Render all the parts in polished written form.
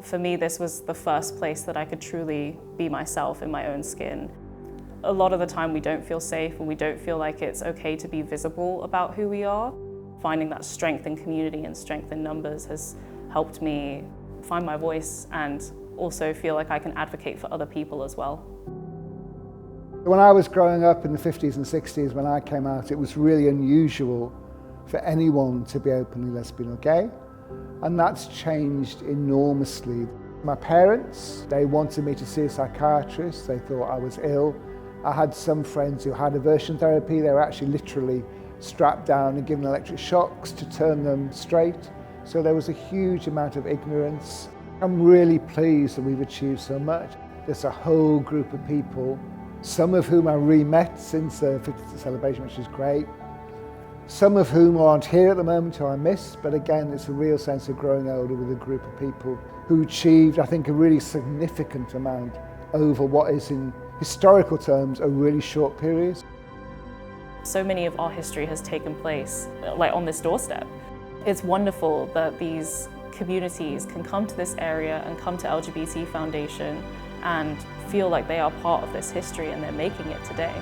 For me, this was the first place that I could truly be myself in my own skin. A lot of the time we don't feel safe and we don't feel like it's okay to be visible about who we are. Finding that strength in community and strength in numbers has helped me find my voice and also feel like I can advocate for other people as well. When I was growing up in the 50s and 60s, when I came out, it was really unusual for anyone to be openly lesbian or gay, and that's changed enormously. My parents, they wanted me to see a psychiatrist. They thought I was ill. I had some friends who had aversion therapy. They were actually literally strapped down and given electric shocks to turn them straight. So there was a huge amount of ignorance. I'm really pleased that we've achieved so much. There's a whole group of people, some of whom I re-met since the 50th celebration, which is great. Some of whom aren't here at the moment who I miss, but again, it's a real sense of growing older with a group of people who achieved, I think, a really significant amount over what is, in historical terms, a really short period. So many of our history has taken place, like on this doorstep. It's wonderful that these communities can come to this area and come to LGBT Foundation and feel like they are part of this history and they're making it today.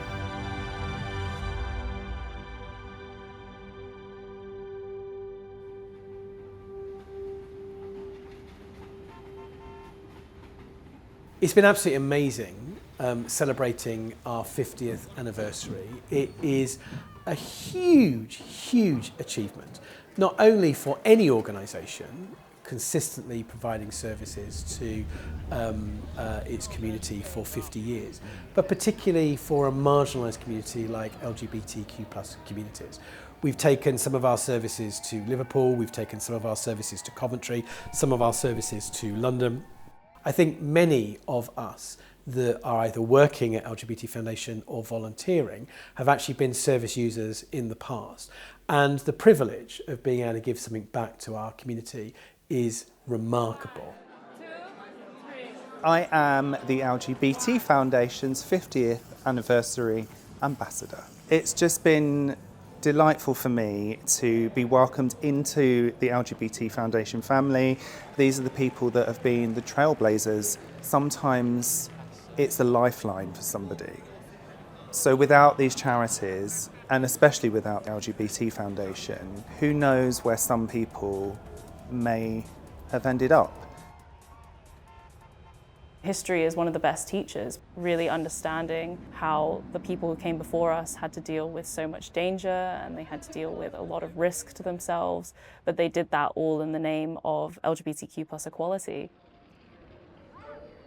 It's been absolutely amazing celebrating our 50th anniversary. It is a huge, huge achievement, not only for any organisation consistently providing services to its community for 50 years, but particularly for a marginalised community like LGBTQ+ communities. We've taken some of our services to Liverpool, we've taken some of our services to Coventry, some of our services to London. I think many of us that are either working at LGBT Foundation or volunteering have actually been service users in the past. And the privilege of being able to give something back to our community is remarkable. I am the LGBT Foundation's 50th anniversary ambassador. It's just been delightful for me to be welcomed into the LGBT Foundation family. These are the people that have been the trailblazers. Sometimes it's a lifeline for somebody. So without these charities, and especially without the LGBT Foundation, who knows where some people may have ended up. History is one of the best teachers, really understanding how the people who came before us had to deal with so much danger and they had to deal with a lot of risk to themselves, but they did that all in the name of LGBTQ+ equality.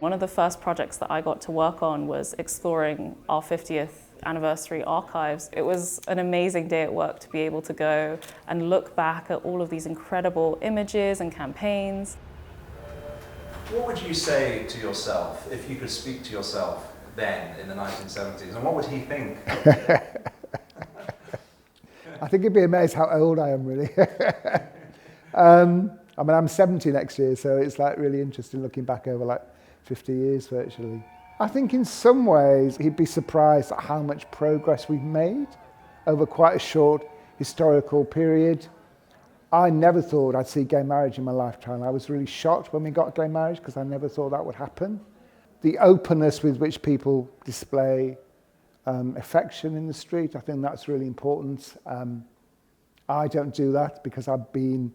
One of the first projects that I got to work on was exploring our 50th anniversary archives. It was an amazing day at work to be able to go and look back at all of these incredible images and campaigns. What would you say to yourself if you could speak to yourself then in the 1970s, and what would he think? I think he'd be amazed how old I am, really. I mean, I'm 70 next year, so it's like really interesting looking back over like 50 years virtually. I think in some ways he'd be surprised at how much progress we've made over quite a short historical period. I never thought I'd see gay marriage in my lifetime. I was really shocked when we got gay marriage because I never thought that would happen. The openness with which people display affection in the street, I think that's really important. I don't do that because I've been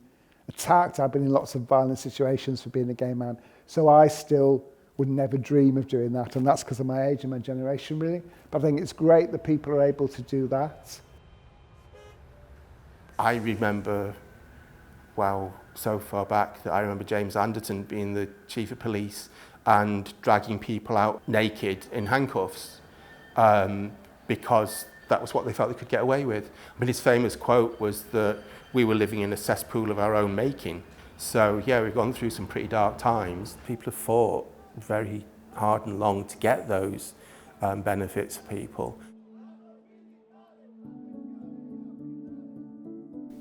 attacked. I've been in lots of violent situations for being a gay man. So I still would never dream of doing that. And that's because of my age and my generation, really. But I think it's great that people are able to do that. I remember, well, so far back that I remember James Anderton being the chief of police and dragging people out naked in handcuffs because that was what they felt they could get away with. I mean, his famous quote was that we were living in a cesspool of our own making. So yeah, we've gone through some pretty dark times. People have fought very hard and long to get those benefits for people.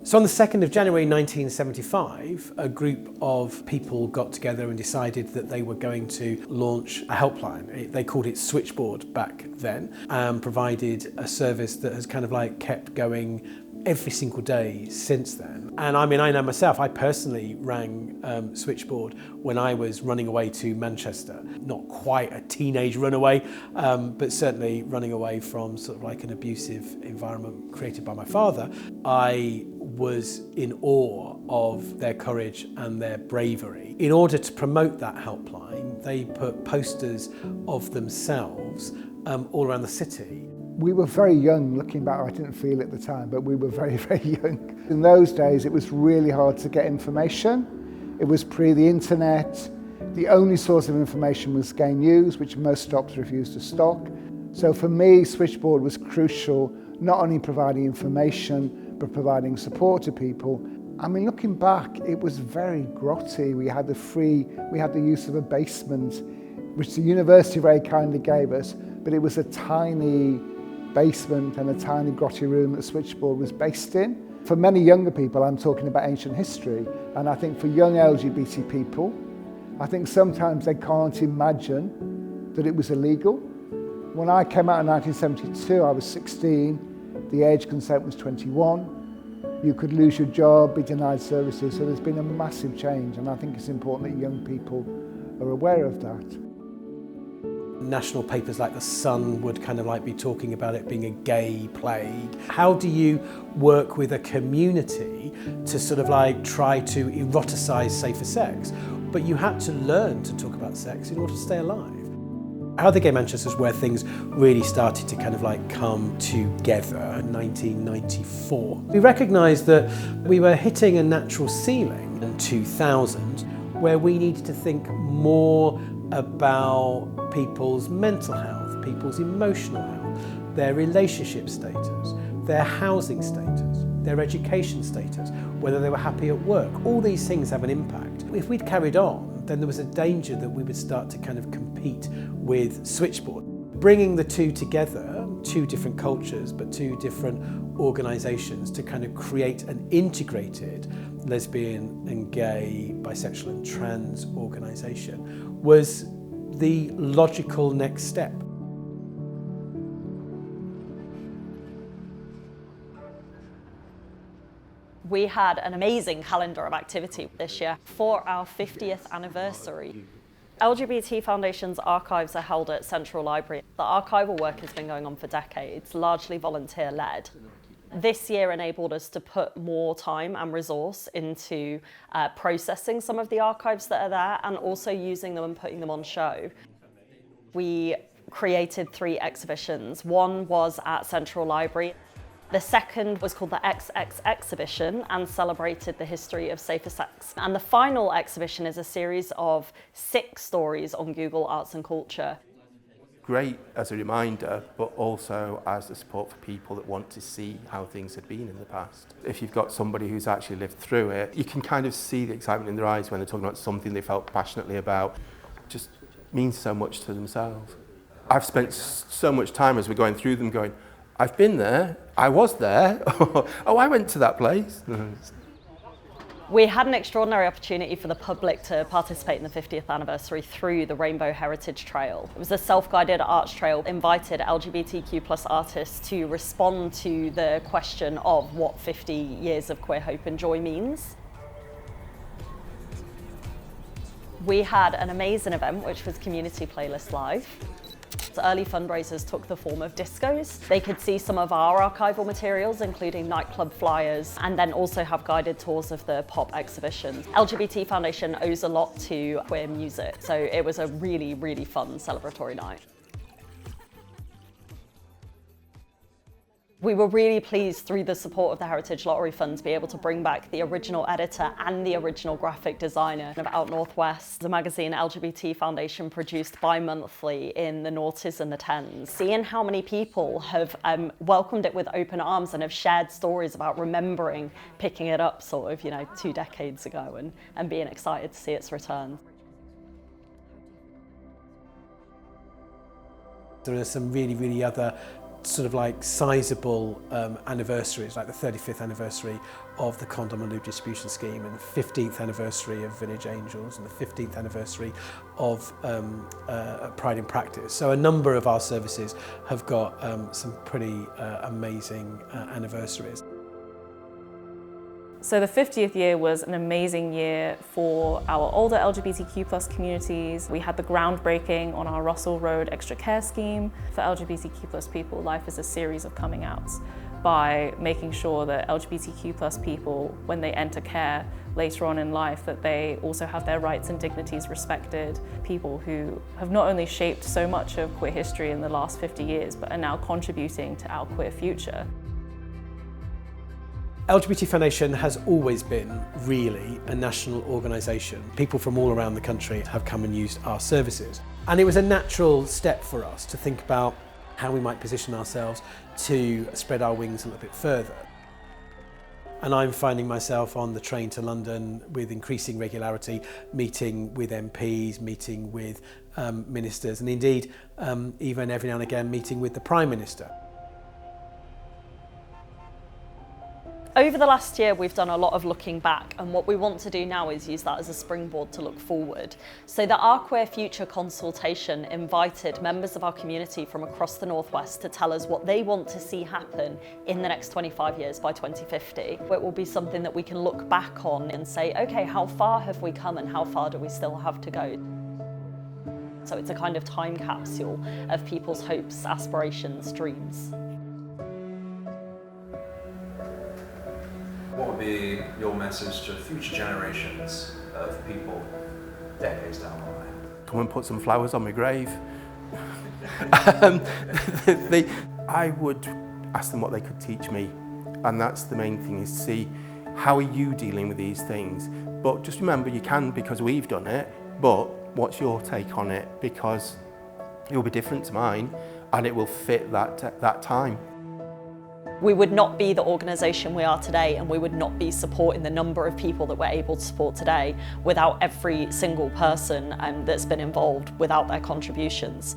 So on the 2nd of January 1975, a group of people got together and decided that they were going to launch a helpline. They called it Switchboard back then, and provided a service that has kind of like kept going every single day since then. And I mean, I know myself, I personally rang Switchboard when I was running away to Manchester. Not quite a teenage runaway, but certainly running away from sort of like an abusive environment created by my father. I was in awe of their courage and their bravery. In order to promote that helpline, they put posters of themselves all around the city. We were very young, looking back, I didn't feel it at the time, but we were very, very young. In those days, it was really hard to get information. It was pre the internet. The only source of information was gay news, which most stops refused to stock. So for me, Switchboard was crucial, not only providing information, but providing support to people. I mean, looking back, it was very grotty. We had the use of a basement, which the university very kindly gave us, but it was a tiny basement and a tiny grotty room that Switchboard was based in. For many younger people, I'm talking about ancient history, and I think for young LGBT people, I think sometimes they can't imagine that it was illegal. When I came out in 1972, I was 16, the age consent was 21. You could lose your job, be denied services, so there's been a massive change, and I think it's important that young people are aware of that. National papers like The Sun would kind of like be talking about it being a gay plague. How do you work with a community to sort of like try to eroticize safer sex? But you had to learn to talk about sex in order to stay alive. How the Gay Manchester is where things really started to kind of like come together in 1994. We recognised that we were hitting a natural ceiling in 2000 where we needed to think more about people's mental health, people's emotional health, their relationship status, their housing status, their education status, whether they were happy at work. All these things have an impact. If we'd carried on, then there was a danger that we would start to kind of compete with Switchboard. Bringing the two together, two different cultures, but two different organisations to kind of create an integrated lesbian and gay, bisexual and trans organisation was the logical next step. We had an amazing calendar of activity this year for our 50th anniversary. LGBT Foundation's archives are held at Central Library. The archival work has been going on for decades, largely volunteer-led. This year enabled us to put more time and resource into processing some of the archives that are there and also using them and putting them on show. We created 3 exhibitions. One was at Central Library. The second was called the XX exhibition and celebrated the history of safer sex. And the final exhibition is a series of 6 stories on Google Arts and Culture. Great as a reminder, but also as the support for people that want to see how things had been in the past. If you've got somebody who's actually lived through it, you can kind of see the excitement in their eyes when they're talking about something they felt passionately about. It just means so much to themselves. I've spent so much time as we're going through them going, I've been there, I was there, oh, I went to that place. We had an extraordinary opportunity for the public to participate in the 50th anniversary through the Rainbow Heritage Trail. It was a self-guided arts trail, invited LGBTQ+ artists to respond to the question of what 50 years of queer hope and joy means. We had an amazing event, which was Community Playlist Live. Early fundraisers took the form of discos. They could see some of our archival materials, including nightclub flyers, and then also have guided tours of the pop exhibition. LGBT Foundation owes a lot to queer music, so it was a really, really fun celebratory night. We were really pleased through the support of the Heritage Lottery Fund to be able to bring back the original editor and the original graphic designer of Out Northwest, the magazine LGBT Foundation produced bi-monthly in the noughties and the tens. Seeing how many people have welcomed it with open arms and have shared stories about remembering picking it up sort of, 2 decades ago and being excited to see its return. There are some really other sort of like sizable anniversaries, like the 35th anniversary of the Condom and Lube Distribution Scheme and the 15th anniversary of Village Angels and the 15th anniversary of Pride in Practice. So a number of our services have got some pretty amazing anniversaries. So the 50th year was an amazing year for our older LGBTQ+ communities. We had the groundbreaking on our Russell Road Extra Care Scheme. For LGBTQ+ people, life is a series of coming outs. By making sure that LGBTQ+ people, when they enter care later on in life, that they also have their rights and dignities respected. People who have not only shaped so much of queer history in the last 50 years, but are now contributing to our queer future. LGBT Foundation has always been really a national organisation. People from all around the country have come and used our services. And it was a natural step for us to think about how we might position ourselves to spread our wings a little bit further. And I'm finding myself on the train to London with increasing regularity, meeting with MPs, meeting with ministers, and indeed even every now and again meeting with the Prime Minister. Over the last year, we've done a lot of looking back, and what we want to do now is use that as a springboard to look forward. So the Our Queer Future consultation invited members of our community from across the Northwest to tell us what they want to see happen in the next 25 years by 2050. It will be something that we can look back on and say, okay, how far have we come and how far do we still have to go? So it's a kind of time capsule of people's hopes, aspirations, dreams. What would be your message to future generations of people decades down the line? Come and put some flowers on my grave. I would ask them what they could teach me, and that's the main thing, is see how are you dealing with these things. But just remember, you can because we've done it, but what's your take on it? Because it will be different to mine and it will fit that time. We would not be the organisation we are today, and we would not be supporting the number of people that we're able to support today without every single person that's been involved, without their contributions.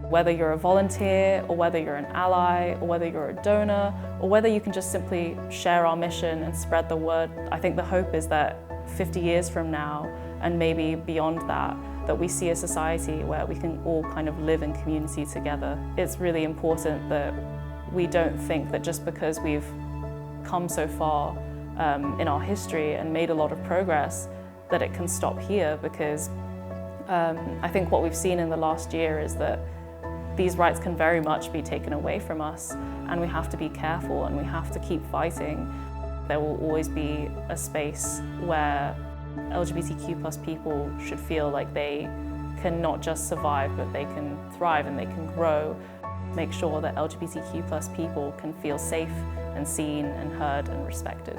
Whether you're a volunteer, or whether you're an ally, or whether you're a donor, or whether you can just simply share our mission and spread the word, I think the hope is that 50 years from now, and maybe beyond that, that we see a society where we can all kind of live in community together. It's really important that we don't think that just because we've come so far in our history and made a lot of progress, that it can stop here, because I think what we've seen in the last year is that these rights can very much be taken away from us, and we have to be careful and we have to keep fighting. There will always be a space where LGBTQ+ people should feel like they can not just survive, but they can thrive and they can grow. Make sure that LGBTQ+ people can feel safe and seen and heard and respected.